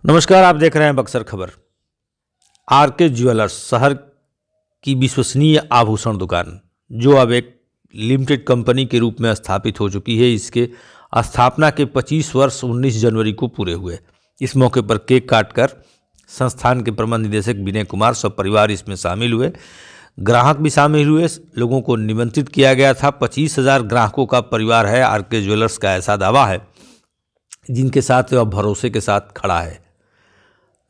नमस्कार, आप देख रहे हैं बक्सर खबर। आरके ज्वेलर्स शहर की विश्वसनीय आभूषण दुकान, जो अब एक लिमिटेड कंपनी के रूप में स्थापित हो चुकी है। इसके स्थापना के 25 वर्ष 19 जनवरी को पूरे हुए। इस मौके पर केक काटकर संस्थान के प्रबंध निदेशक विनय कुमार सब परिवार इसमें शामिल हुए। ग्राहक भी शामिल हुए। लोगों को निमंत्रित किया गया था। 25,000 ग्राहकों का परिवार है आरके ज्वेलर्स का, ऐसा दावा है, जिनके साथ वह भरोसे के साथ खड़ा है।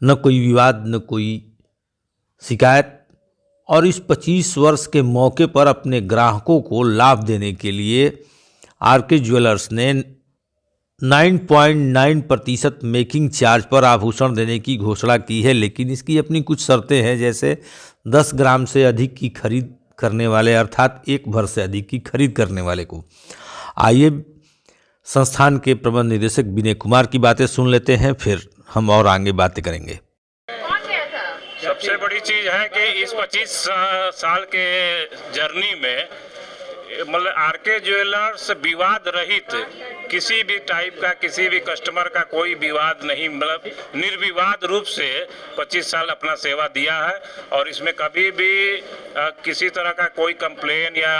न कोई विवाद, न कोई शिकायत। और इस 25 वर्ष के मौके पर अपने ग्राहकों को लाभ देने के लिए आरके ज्वेलर्स ने 9.9% मेकिंग चार्ज पर आभूषण देने की घोषणा की है। लेकिन इसकी अपनी कुछ शर्तें हैं, जैसे 10 ग्राम से अधिक की खरीद करने वाले, अर्थात एक भर से अधिक की खरीद करने वाले को। आइए संस्थान के प्रबंध निदेशक विनय कुमार की बातें सुन लेते हैं, फिर हम और आगे बातें करेंगे। सबसे बड़ी चीज है कि इस 25 साल के जर्नी में मतलब आरके ज्वेलर्स विवाद रहित, किसी भी टाइप का, किसी भी कस्टमर का कोई विवाद नहीं, मतलब निर्विवाद रूप से 25 साल अपना सेवा दिया है। और इसमें कभी भी किसी तरह का कोई कंप्लेन या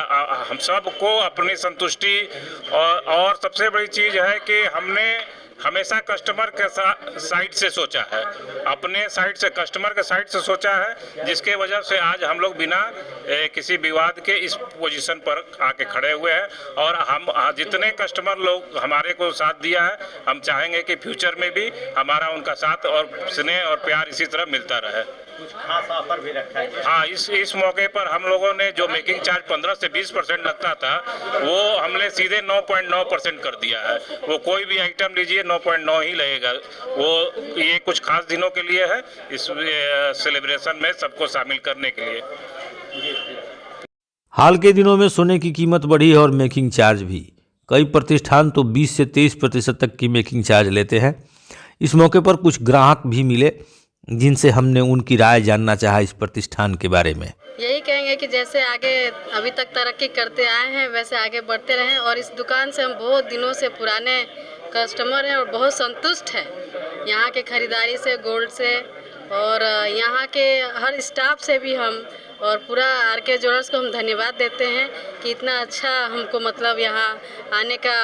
हम सबको अपनी संतुष्टि और सबसे बड़ी चीज है कि हमने हमेशा कस्टमर के साइड से सोचा है, अपने साइड से, कस्टमर के साइड से सोचा है, जिसके वजह से आज हम लोग बिना किसी विवाद के इस पोजीशन पर आके खड़े हुए हैं। और हम जितने कस्टमर लोग हमारे को साथ दिया है, हम चाहेंगे कि फ्यूचर में भी हमारा उनका साथ और स्नेह और प्यार इसी तरह मिलता रहे। कुछ खास ऑफर भी रखा है? हाँ, इस मौके पर हम लोगों ने जो मेकिंग चार्ज 15 से 20% लगता था, वो हमने सीधे 9.9% कर दिया है। वो कोई भी आइटम लीजिए 9.9 ही लगेगा। वो ये कुछ खास दिनों के लिए है, इस सेलिब्रेशन में सबको शामिल करने के लिए। हाल के दिनों में सोने की कीमत बढ़ी और मेकिंग चार्ज भी। कई प्रतिष्ठान तो 20 से 23% तक की मेकिंग चार्ज लेते हैं। इस मौके पर कुछ ग्राहक भी मिले, जिनसे हमने उनकी राय जानना चाहा इस प्रतिष्ठान के बारे में। यही कहेंगे कि जैसे आगे अभी तक तरक्की करते आए हैं, वैसे आगे बढ़ते रहें। और इस दुकान से हम बहुत दिनों से पुराने कस्टमर हैं और बहुत संतुष्ट हैं यहाँ के खरीदारी से, गोल्ड से, और यहाँ के हर स्टाफ से भी हम, और पूरा आरके ज्वेलर्स को हम धन्यवाद देते हैं कि इतना अच्छा हमको मतलब यहाँ आने का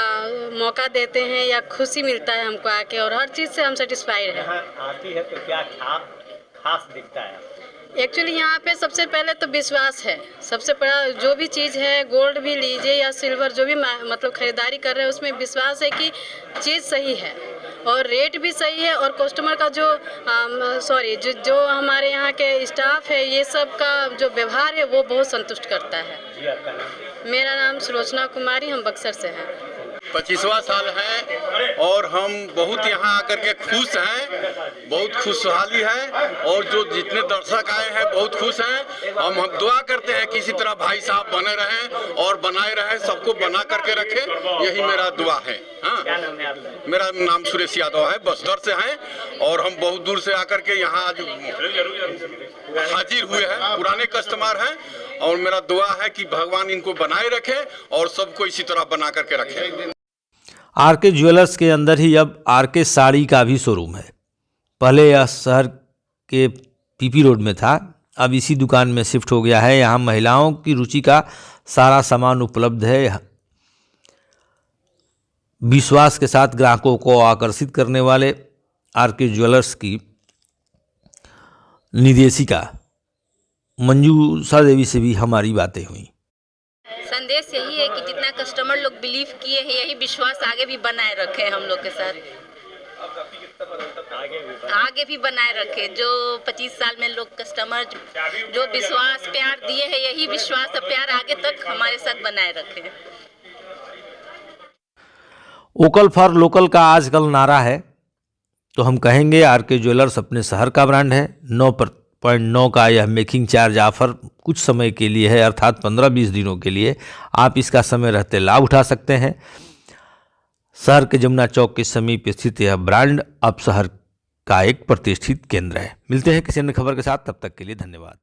मौका देते हैं, या खुशी मिलता है हमको आके, और हर चीज़ से हम सेटिस्फाइड हैं। आती है तो क्या खास दिखता है? एक्चुअली यहाँ पे सबसे पहले तो विश्वास है। सबसे बड़ा जो भी चीज़ है, गोल्ड भी लीजिए या सिल्वर, जो भी मतलब खरीदारी कर रहे हैं, उसमें विश्वास है कि चीज़ सही है और रेट भी सही है। और कस्टमर का जो हमारे यहाँ के स्टाफ है, ये सब का जो व्यवहार है, वो बहुत संतुष्ट करता है। मेरा नाम सुलोचना कुमारी, हम बक्सर से हैं। 25वां साल है और हम बहुत यहाँ आकर के खुश हैं, बहुत खुशहाली है। और जो जितने दर्शक आए हैं बहुत खुश हैं। हम दुआ करते हैं कि इसी तरह भाई साहब बने रहें और बनाए रहें, सबको बना करके रखें, यही मेरा दुआ है। हाँ, मेरा नाम सुरेश यादव है, बस्तर से हैं और हम बहुत दूर से आकर के यहाँ आज हाजिर हुए हैं। पुराने कस्टमर हैं और मेरा दुआ है कि भगवान इनको बनाए रखे और सबको इसी तरह बना करके रखे। आरके ज्वेलर्स के अंदर ही अब आरके साड़ी का भी शोरूम है। पहले यह शहर के पीपी रोड में था, अब इसी दुकान में शिफ्ट हो गया है। यहाँ महिलाओं की रुचि का सारा सामान उपलब्ध है। विश्वास के साथ ग्राहकों को आकर्षित करने वाले आरके ज्वेलर्स की निदेशिका मंजूषा देवी से भी हमारी बातें हुई। संदेश यही है कि जितना कस्टमर लोग बिलीव किए हैं, यही विश्वास आगे भी बनाए रखे हम लोग के साथ, आगे भी बनाए रखे। जो 25 साल में लोग कस्टमर जो विश्वास प्यार दिए हैं, यही विश्वास और प्यार आगे तक हमारे साथ बनाए रखे। वोकल फॉर लोकल का आजकल नारा है, तो हम कहेंगे आरके ज्वेलर्स अपने शहर का ब्रांड है। 9.9 का यह मेकिंग चार्ज ऑफर कुछ समय के लिए है, अर्थात 15-20 दिनों के लिए। आप इसका समय रहते लाभ उठा सकते हैं। शहर के जमुना चौक के समीप स्थित यह ब्रांड अब शहर का एक प्रतिष्ठित केंद्र है। मिलते हैं किसी अन्य खबर के साथ, तब तक के लिए धन्यवाद।